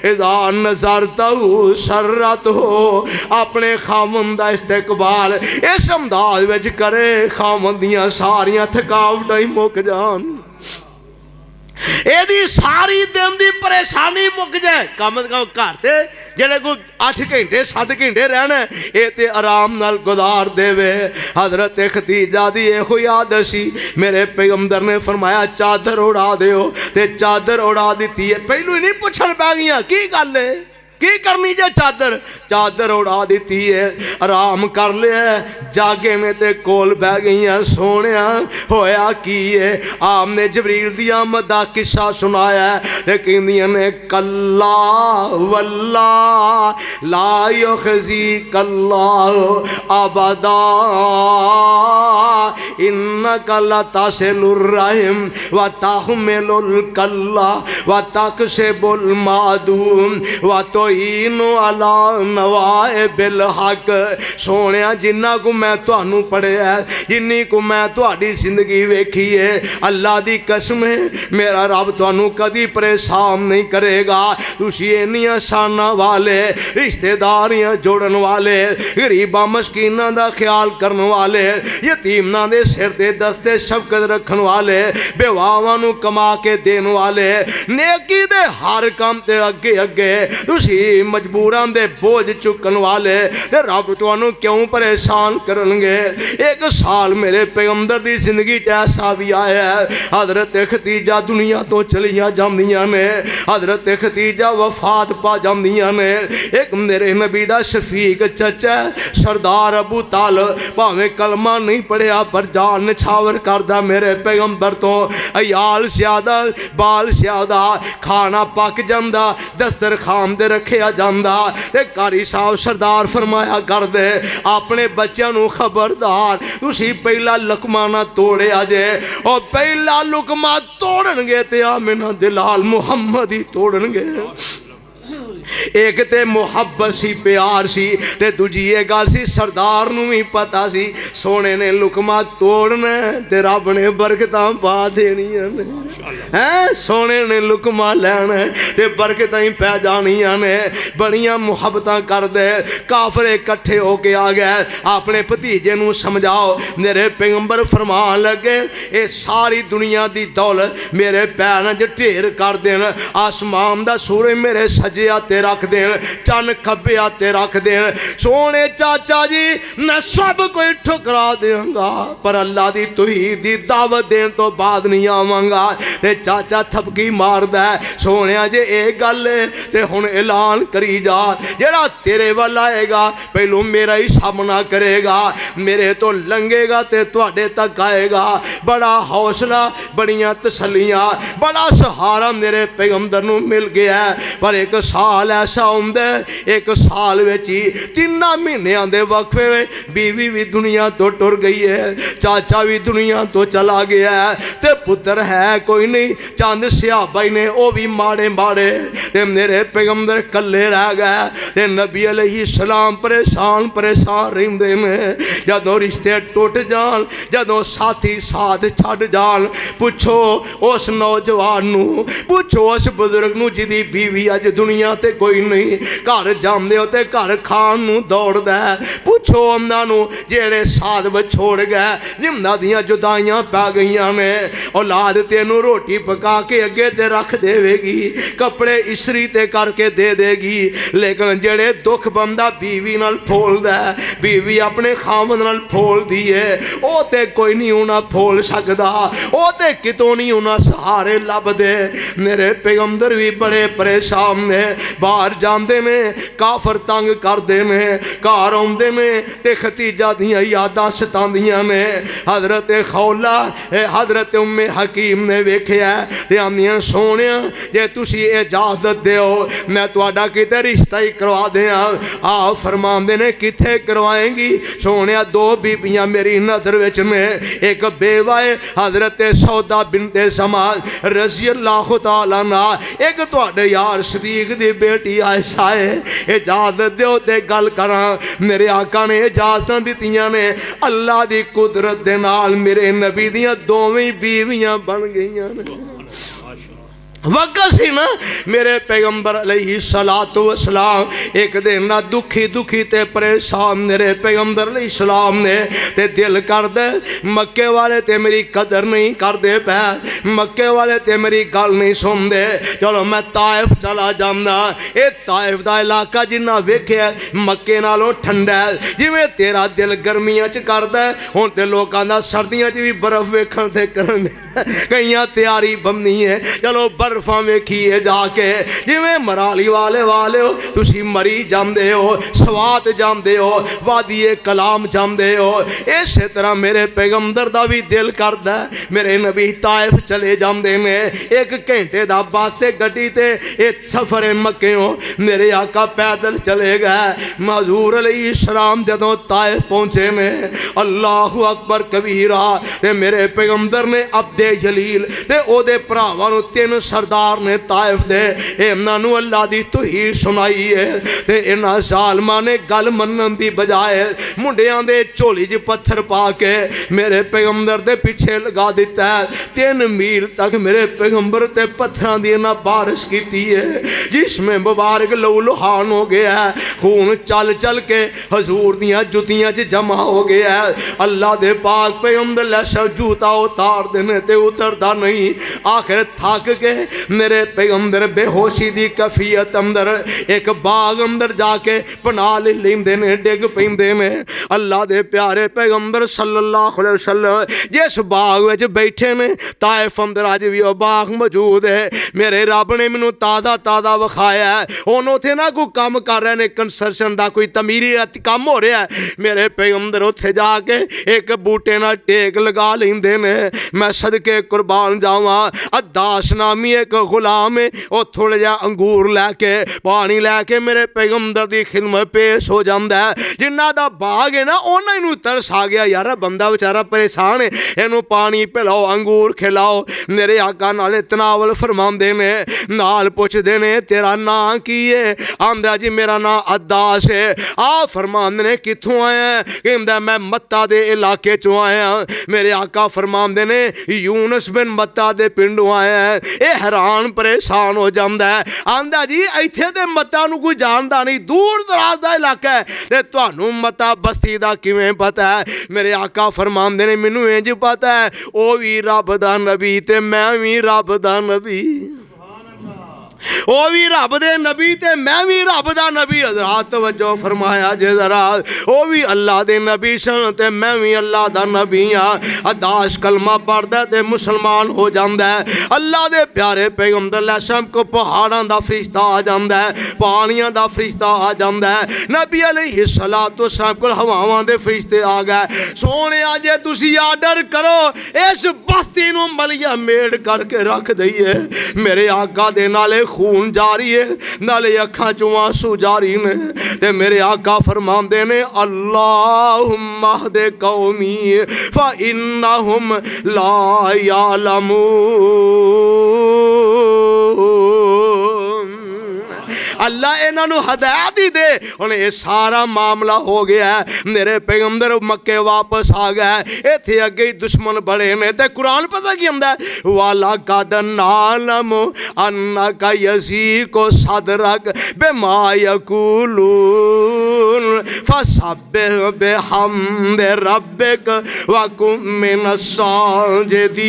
इज़ा नज़रतहु शर्रतहु, अपने खामन दा इस्तेकबाल इस अंदाज विच करे खामन दियां सारियां थकावटां ही मुक जान, एदी सारी दिन दी परेशानी मुक जाए। कम से कम घर ते जेड़े कोई 8 घंटे 7 घंटे रहना ये ते आराम नाल गुजार देवे। हजरत खदीजा दी इहो आदत सी। मेरे पैगंबर ने फरमाया चादर उड़ा दिओ, ते चादर उड़ा दी है। पहलू ही नहीं पुछण पै गईयां की गल है, की करनी जे चादर, चादर उड़ा दी है, आराम कर लिया। जागे ने ते कोल बह गई सोने होया की है। आपने जबरील दी आमद दा किस्सा सुनाया ते कहंदियां ने कल्ला वल्ला ला युखज़ी कल्ला अबदा इन्नका लतसिलुर रहम व तहमिलुल कल्ला व तकसिबुल मादूम व तोइनु अला नवाए बिल हक। सोने जिन्ना को मैं तुहानू पढ़िया, जिन्नी को मैं तुहाडी जिंदगी वेखी है, अल्लाह दी कसम है मेरा रब तुहानू कदी परेशान नहीं करेगा। तुसी इन्नियां शाना वाले, रिश्तेदारियां जोड़न वाले, गरीबां मस्कीनां दा ख्याल करन वाले, यतीमां दे सिर ते दस्ते शफकत रखन वाले, बेवावां नू कमा के देन वाले, नेकी दे हर काम ते अगे अगे तुसी मजबूरां दे बोझ चुकन वाले, ते रब तुहानू क्यों परेशान करनगे। एक साल मेरे पैगंबर दी जिंदगी च ऐसा भी आया है, हजरत खदीजा दुनिया तो चलियां जांदियां ने, हजरत खदीजा वफात पा जांदियां ने। एक मेरे नबी दा शफीक चचा सरदार अबू तालिब, भावें कलमा नहीं पढ़िया पर जान निछावर करदा मेरे पैगंबर तो। अयाल ज्यादा बाल ज्यादा, खाना पक जांदा, दस्तरखान ते रखिया जांदा, ते कारी साहब सरदार फरमाया कर दे अपने बच्चों नू खबरदार तुसी पहला लुकमा ना तोड़िया जे, और पहला लुकमा तोड़नगे ते आमिना दिलाल मुहम्मद ही तोड़नगे। एक ते मुहब्बत सी, प्यार सी, ते दूजी ये गल सी सरदार नू भी पता सी सोने ने लुकमा तोड़ना ते रब ने बरकतां पा देनियां ने। हैं सोने ने लुकमा लैना ते बरकतां ही पै जानियां ने। बड़ियां मुहब्बतां कर दे। काफर इकट्ठे होके आ गए, अपने भतीजे नू समझाओ। मेरे पैगंबर फरमान लगे ये सारी दुनिया दी दौलत मेरे पैरां च ढेर कर देन, आसमान दा सूरज मेरे सज्जे हाथे रख देन, चन खब्बे हाथे रख देन। सोने चाचा जी मैं सब कोई ठुकरा देंगा पर अल्लाह दी तौहीद दी दावत देन तो बाद नहीं आवांगा। ते चाचा थपकी मारदा सोने जे एक गल ते हुण ऐलान करी जा, जेड़ा तेरे वाल आएगा पहलू मेरा ही सामना करेगा, मेरे तो लंघेगा ते तुहाडे तक आएगा। बड़ा हौसला, बड़ियां तसल्लियां, बड़ा सहारा मेरे पैगंबर नू मिल गया। पर एक साल ऐसा आउंदा, एक साल विच ही 3 महीनों के वक्फे में बीवी भी दुनिया तो टुर गई है, चाचा भी दुनिया तो चला गया है, ते पुत्र है कोई नहीं। चंद सहाबा ने वो भी माड़े माड़े, ते मेरे पैगंबर कल्ले रह गए। ते नबी अलैहिस्सलाम परेशान परेशान रहिंदे ने। जदों रिश्ते टुट जान, जदों साथी साथ छड्ड जान, पुछो उस नौजवान नू, पुछो उस बुजुर्ग नू जिहदी बीवी अज दुनिया ते कोई नहीं। घर जांदे हो ते घर खान नू दौड़दा है। पुछो उन्हां नू जेड़े साथ छोड़ गए, जिन्हां दियां जुदाइयां पै गईयां ने। औलाद तेनू रोटी पका के अगे ते रख देवेगी, कपड़े इस्त्री ते करके दे देगी, लेकिन जेड़े दुख बंदा बीवी नाल फोलदा है, बीवी अपने खामद नाल फोलदी है, ओ ते कोई नहीं उन्हां फोल सकदा, ओ ते कितों नहीं उन्हां सहारे लभदे। मेरे पैगंबर भी बड़े परेशान ने। बाहर जाते ने काफर तंग करते ने, घर आते ने ते खतीजा दियां यादां सतांदियां ने। हजरत खौला हजरत उम्मे हकीम ने वेख वेखिया ते आंदियां सोने जे तुसी इजाजत दिओ मैं तुहाडा किते रिश्ता ही करवा दियां। आ फरमांदे ने किथे करवाएंगी सोने? दो बीबियां मेरी नज़र विच ने, एक बेवा है हज़रत सौदा बिनते समान रज़ी अल्लाह तआला अन्हा, एक तुहाडे यार सदीक दी बेटी आयशा है। इजाजत दिओ ते गल करां। मेरे आका ने इजाजतां दित्तियां ने, अल्लाह दी कुदरत दे नाल मेरे नबी दियां दोवें बीवियां बन गईयां ने। वक़्त सी ना मेरे पैगंबर अलैहि सलातो वसलाम एक दिन ना दुखी दुखी ते परेशान मेरे पैगंबर अलैहि सलाम ने ते दिल कर दे मक्के वाले ते मेरी कदर नहीं करते पै, मक्के वाले ते मेरी गल नहीं सुनते, चलो मैं ताइफ चला जाना। ये ताइफ दा इलाका जिन्ना वेखिया मक्के नालों ठंडा है, जिवें तेरा दिल गर्मियां च करदा हुण ते लोकां दा सर्दियां च भी बर्फ वेखण ते करन कईयां तैयारी बननी है। चलो बर्फां वेखीए जाके जिवें मराली वाले हो तुसी मरी जाते हो, स्वात जाते हो, वादिए कलाम जाते हो। इस तरह मेरे पैगंबर दा भी दिल करदा मेरे नबी ताइफ चले जाते ने। एक घंटे दा वास्ते गड्डी ते एक सफर मक्के हो मेरे आका पैदल चले गए। हजूर अलैहिस्सलाम जदों ताइफ पहुंचे ने अल्लाहु अकबर कबीरा ते मेरे पैगंबर ने अब्दे जलील ते ओदे भरावां नूं तीन सरदार ने ताइफ दे इन्हां नूं अल्लाह दी तौहीद सुनाई है ते इन्हां जालमां ने गल मनण दी बजाय मुंडियां दे झोली च पत्थर पा के मेरे पैगंबर दे पिछे लगा दिता है। 3 मील तक मेरे पैगंबर ते पत्थरां दी इन्हां बारिश कीती है जिसमें मुबारक लहू लुहान हो गया है, खून चल चल के हजूर दियां जुतियां च जमा हो गया है। अल्लाह दे पाक पैगंबर लशा जूता उतार देने ते उतरदा नहीं। आखिर थक के मेरे पैगंबर बेहोशी दी कैफियत अंदर एक बाग अंदर जाके पनाह ले लेंदे ने, डिग पैंदे ने। अल्लाह दे प्यारे पैगंबर सल्लल्लाहु अलैहि वसल्लम जिस बाग विच बैठे ने ताइफ अंदर अज भी वह बाग मौजूद है। मेरे रब ने मैनू ताज़ा ताज़ा विखाया है। हुण उत्थे ना कोई काम कर रहे ने कंस्ट्रक्शन का, कोई तमीरी काम हो रहा है। मेरे पैगंबर उत्थे जाके एक बूटे नाल टेक लगा लेंदे ने। मैं सदके कुर्बान जावां अदास नामी एक गुलाम है वह थोड़ा जा अंगूर लैके पानी लैके मेरे पैगंबर की खिदमत पेश हो जाता है। जिन्ना दा बाग है ना उन्होंने नूं तरस आ गया, यार बंदा बेचारा परेशान है, इनू पानी पिलाओ अंगूर खिलाओ। मेरे आका नाले तनावल फरमाते ने, नाल पुछदे ने तेरा नाम की है? आंदा जी मेरा नाम अदास है। आ फरमाते ने कित्थों आया? कहंदा मैं मत्ता दे इलाके चों आया। मेरे आका फरमाते ने यूनस बिन मत्ता दे पिंडों आया है। ये हैरान परेशान हो जाता है, आंदा जी इत्थे ते मत्ता नूं कोई जानदा नहीं, दूर दराज दा इलाका है ते तुहानूं मत्ता बस्ती दा किवें पता है? मेरे आका फरमांदे ने मैनूं इंज पता है ओ भी रब दा नबी ते मैं भी रब दा नबी, वो भी रब दे नबी ते मैं भी रब दा नबी। हज़रात तवज्जो फरमाया जे जरा, वो भी अल्लाह दे नबी सन ते मैं भी अल्लाह दा नबी हाँ। अदास कलमा पढ़दा ते मुसलमान हो जाता है। अल्लाह दे प्यारे पैगंबर अलैहिस्सलाम को पहाड़ां दा फरिश्ता आ जाता है, पानियां दा फरिश्ता आ जाता है। नबी अलैहिस्सलातु वस्सलाम कोल हवावां दे फरिश्ते आ गए। सोने जे तुसी आर्डर करो इस बस्ती नूं मलिया मेड़ करके रख दईए। मेरे आका दे नाले खून जारी है, नाले अखां चों आंसू जारी ने ते मेरे आका फरमांदे ने अल्लाहुम्मा हदे कौमी फा इन्नहुम ला यालमून। अल्लाह इन्हों हदायत ही दे। हुण ये सारा मामला हो गया है। मेरे पैगंबर मक्के वापस आ गए। इत्थे अगे ही दुश्मन बड़े ने ते कुरान पता की आंदा वाला कद नालम अन्नका यज़ीको सदरक बिमा यकूलून फसब्बिह बिहम्दि रब्बिक व कुम मिनस साजिदीन।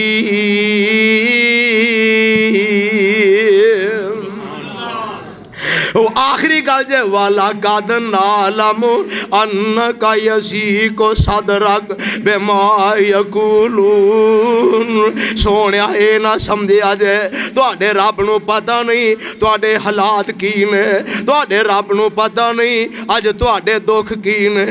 वो आखिरी गल जे वाला कद नालम अन्न का यसी को सदरक बेमायकूलून सोने ये ना समझिया जे तुहाडे रब नूं पता नहीं तुहाडे हालात की ने तुहाडे रब नूं पता नहीं अज तुहाडे दुख की ने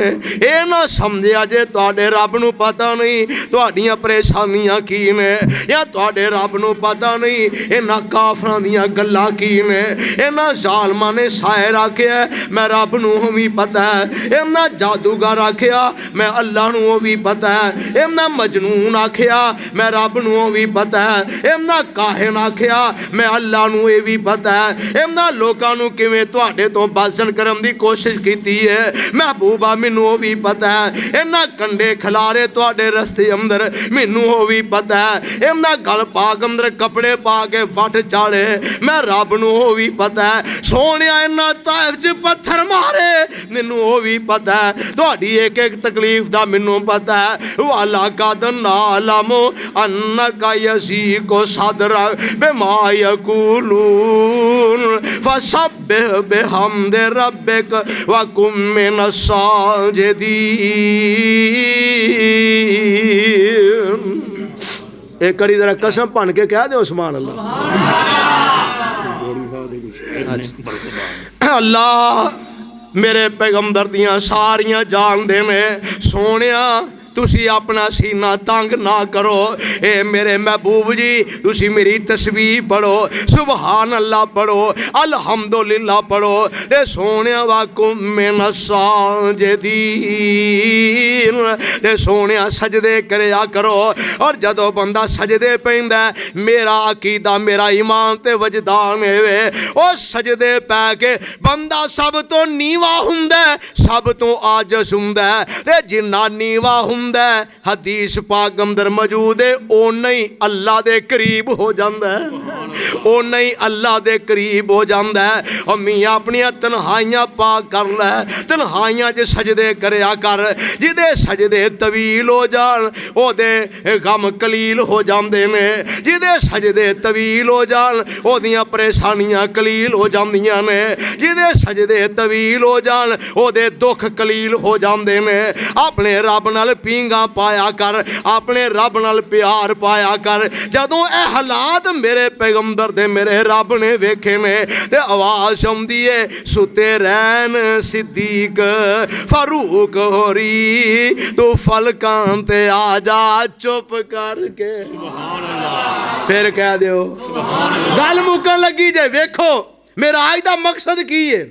ये ना समझिया जे तुहाडे रब नूं पता नहीं तुहाडियां परेशानियां की ने या तुहाडे रब नूं पता नहीं इन्हां काफरां दियां गल्लां की ने इन्हां जालमां ने शायर आखिया मैं रब नूं भी पता है इन्हां जादूगर आखिया मैं अल्लाह नूं भी पता है इन्हां मजनून आखिया मैं रब नूं भी पता है इन्हां काहिन आखिया मैं अल्लाह नूं ये भी पता है इन्हां लोकां नूं किवें तुहाडे तो बाजन करन दी कोशिश कीती है महबूबा मैनूं भी पता है इन्हां कंडे खिलारे तुहाडे रस्ते अंदर मैनूं भी पता है इन्हां गल पाक अंदर कपड़े पा के फट चाले मैं रब नूं भी पता है सोनिया इन्हां ताइफ च पत्थर मारे मैनूं भी पता है तुहाडी एक एक तकलीफ दा मैनूं पता है वाला कद नालम अन्न का यसी को सदरा बेमायकूलून फसब्बिह बिहम्दि रब्बिक व कुम मिनस साजिदीन एक कड़ी जरा कसम भन के कह दो सुभान अल्लाह अल्लाह मेरे पैगंबर दियां सारियां जानदे ने सोनिया तुसी अपना सीना तंग ना करो ए मेरे महबूब जी तुसी मेरी तस्बीह पढ़ो सुभान अल्लाह पढ़ो अल्हम्दुलिल्लाह पढ़ो ते सोने वाकुम मिनस साजिदीन ते सोने सजदे करया करो और जदों बंदा सजदे पैंदा मेरा अकीदा मेरा ईमान ते वजदान है ओ सजदे पै के बंदा सब तो नीवा हुंदा सब तो आजिज़ हुंदा ते जिन्ना नीवा हदीस पाक अंदर मौजूद है ओना ही अल्लाह दे करीब हो जाता है ओना ही अल्लाह दे करीब हो जाता है और मियाँ अपनियां तन्हाइयां पाक कर लै तन्हाइयां च सजदे करया कर जिदे सजदे तवील हो जान ओदे गम कलील हो जाते ने जिदे सजदे तवील हो जान ओदियां परेशानियां कलील हो जांदियां ने जिदे सजदे तवील हो जान ओदे दुख कलील हो जाते ने अपने रब नाल पींगा पाया कर अपने रब नाल प्यार पाया कर जदों ए हालात मेरे पैगंबर दे मेरे रब ने वेखे ने ते आवाज़ आउंदी है सुते रहन सिद्दीक फारूक होरी तू फलकां ते आ जा चुप करके फिर कह दियो गल मुकन लगी जे वेखो मेरा आज दा मकसद की है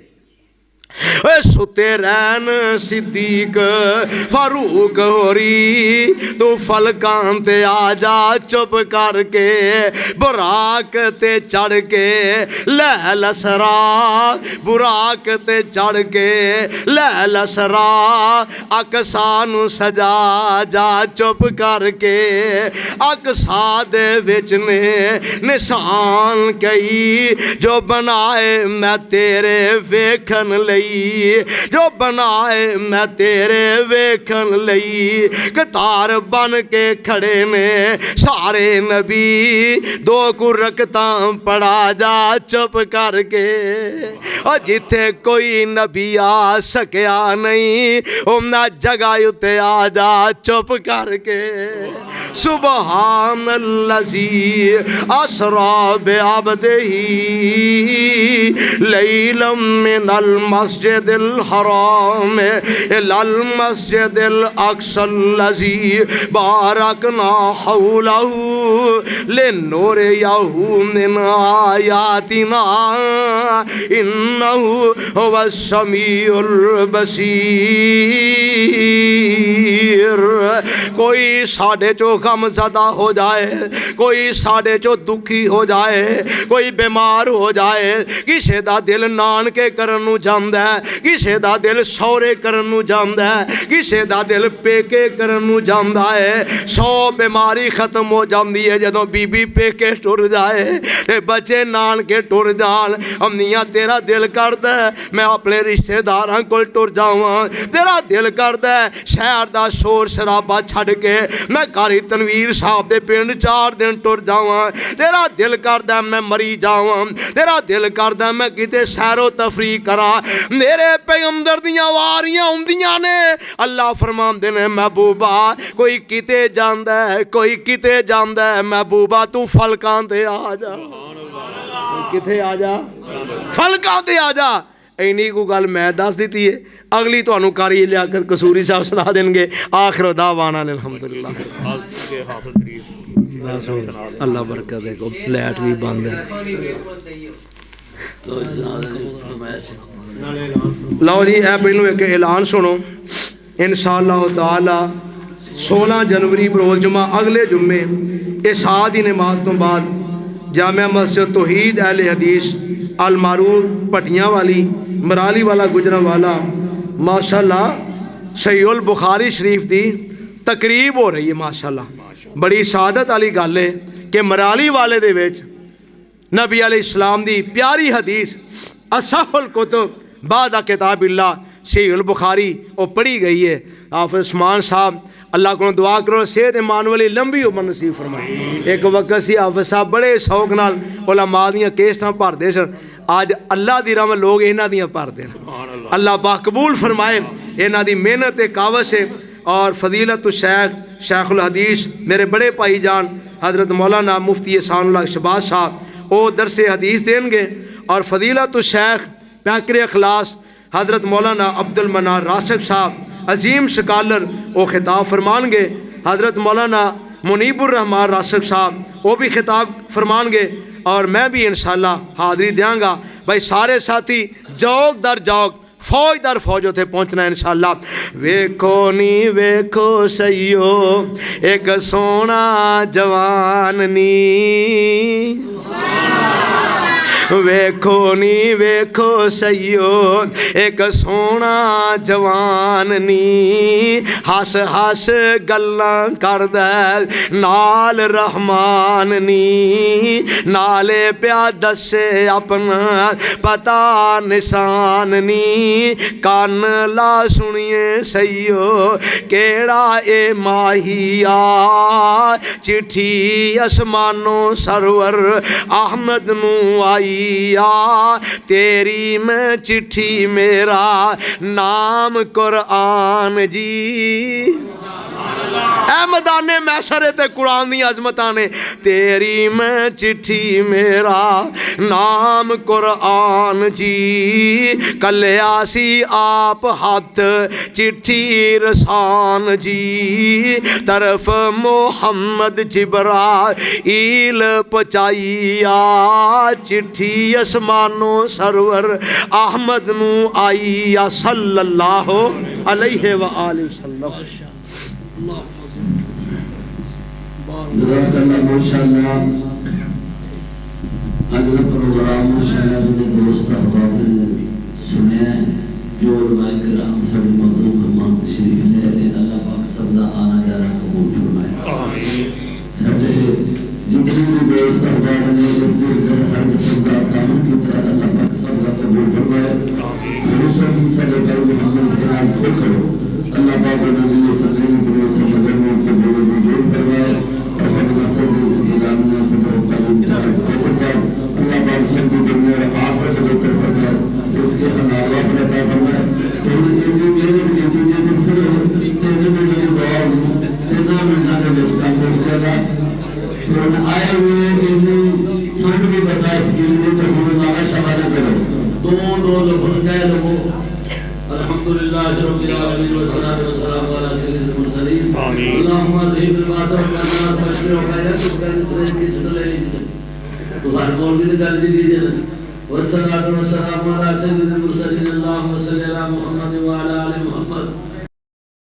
सुते रहन सिद्दीक फारूक होरी तू फलकां ते आ जा चुप करके बुराक ते चढ़ के लै लसरा बुराक ते चढ़ के लै लसरा अकसा नूं सजा जा चुप करके अकसा दे विच ने निशान कई जो बनाए मैं तेरे वेखन लई जो बनाए मैं तेरे वेखन लई कतार बन के खड़े ने सारे नबी दो कुरकतां पड़ा जा चुप करके और जिथे कोई नबी आ सकिया नहीं उन्ना जगह उत्ते आ जा चुप करके सुबहान अल्लज़ी असरा बिअब्दिही लैलम मिनल मस्जिदिल हराम इलल मस्जिदिल अक़सल्लज़ी बारकना हौलहू लिनुरियहू मिन आयातिना इन्नहू हुवस समीउल बसीर कोई साढ़े चो गमज़दा हो जाए कोई साढ़े चो दुखी हो जाए कोई बीमार हो जाए किसी दा दिल नानके करन नूं जांदा है, किसे दा दिल सौरे करन नू जांदा है, किसे दा दिल पेके करन नू जांदा है। 100 बीमारी खत्म हो जाती है जदों बीबी पेके टुर जाए ते बच्चे नानके टुर जान। अम्मियां तेरा दिल करदा है मैं अपने रिश्तेदारां कोल टुर जावां, तेरा दिल करदा है शहर दा शोर शराबा छड़ के मैं कारी तनवीर साहब दे पिंड 4 दिन टुर जावां, तेरा दिल करदा मैं मरी जावां, तेरा दिल करदा मैं किते सैरो तफरी करा। मेरे पैगंबर दियां वारियां हुंदियां ने, अल्लाह फरमांदे ने महबूबा कोई किते जांदा है, कोई किते जांदा है, महबूबा तू फलकां ते आ जा, किथे आ जा, फलकां ते आ जा। इन्नी को गल मैं दस दी है, अगली तुहानू कारी लियाकत कसूरी साहब सुना देंगे। आखिर दावाना अल्हम्दुलिल्लाह। अल्लाह बरकत देखो, लाइट भी बंद है। लो जी ऐ पहलू एक ऐलान सुनो, इंशाअल्लाह ताला 16 जनवरी बरोज़ जुमा अगले जुम्मे इशा दी नमाज तो बाद जामिया मस्जिद तौहीद अहले हदीस अल मारूफ भटियां वाली मराली वाला गुजरांवाला माशाअल्लाह सहीहुल बुखारी शरीफ की तकरीब हो रही है। माशाअल्लाह बड़ी सादत वाली गल है कि मराली वाले दे विच नबी अलैहिस्सलाम दी प्यारी हदीस असहुल कुतुब बाद किताबिल्लाह सहीहुल बुखारी वो पढ़ी गई है। हाफिज़ उस्मान साहब अल्लाह को दुआ करो सेहत ईमान वाली लंबी उम्र नसीब फरमाए। एक वक्त सी हाफिज़ साहब बड़े शौक नाल उलमा दियां केसटां भरदे सन, आज अल्लाह दी रहमत लोग इन्हां दियां भरदे न। अल्लाह बाकबूल फरमाए, इन्हां दी मेहनत ते कावश है। और फजीलत शेख शेखुल हदीस मेरे बड़े भाईजान हज़रत मौलाना मुफ्ती एहसानुल्लाह शहबाज साहब वो दरस हदीस देंगे। और फजीलत शेख पैकर अखलास हज़रत मौलाना अब्दुल मनार राशिद साहब अजीम स्कॉलर वो खिताब फरमानगे। हज़रत मौलाना मुनीबुर रहमान राशिद साहब वो भी खिताब फरमानगे। और मैं भी इंशाअल्लाह हाज़री देंगा। भाई सारे साथी जौक दर जौक फौज दर फौज उत्थे पहुँचना इंशाअल्लाह। वेखो नी वेखो सईयो एक सोना जवान नी, वेखो नी वेखो सईयो एक सोना जवान नी, हस हस गल्लां करदा नाल रहमान नी, नाले प्या दसे अपना पता निशान नी, कान ला सुनिए सईयो केड़ा ए माहिया, चिट्ठी आसमानो सरवर अहमद नू आई आ, तेरी मैं चिट्ठी मेरा नाम कुरान जी। ऐ मैदाने मैशर ते कुरान दी अजमतां ने, तेरी मैं चिट्ठी मेरा नाम कुरान जी, कलिया सी आप हथ चिट्ठी रसान जी, तरफ मोहम्मद जिब्राईल पहुंचाईया, चिट्ठी आसमानो सरवर अहमद नू आईया सल्लल्लाहु अलैहि व आलिहि वसल्लम। माशाअल्लाह आज का प्रोग्राम माशाअल्लाह मेरे दोस्त अहबाब ने सुने जो उलमाए किराम सब मौजूद मेहमान तशरीफ ले आए। अल्लाह पाक सब दा आना जाना कबूल फरमाए। आमीन। साडे जितने भी दोस्त अहबाब ने इस दिन कर हर किस्म का काम किया अल्लाह पाक सब दा कबूल फरमाए। आमीन। सब साडे भाई मोहम्मद के नाम को करो अल्लाह पाक नबी सल्लल्लाहु अलैहि वसल्लम के बोले जो फरमाए और सब मसद के नाम में सब अल्लाह पाक सब दुनिया और आखिरत में कर फरमाए। इसके अलावा अपने का फरमाए तो ये मेरे जिंदगी में सिर्फ तेरे में मेरी दुआ तेरा महीना में काम करेगा। तो आए हुए इन ठंड में बताए कि तो हमारा शवाले करो दो लोग कह लो अल्हम्दुलिल्लाह रब्बिल आलमीन व सलातु व सलामु अला सय्यिदिल मुरसलीन। आमीन। अल्लाहुम्मा ज़हिब बिमासा व नास बशर व खैरत व करत की सुनले तो हर बोल भी कर दीजिए व सलातु व सलामु अला सय्यिदिल मुरसलीन। अल्लाहुम्मा सल्लि अला मुहम्मद व अला आलि मुहम्मद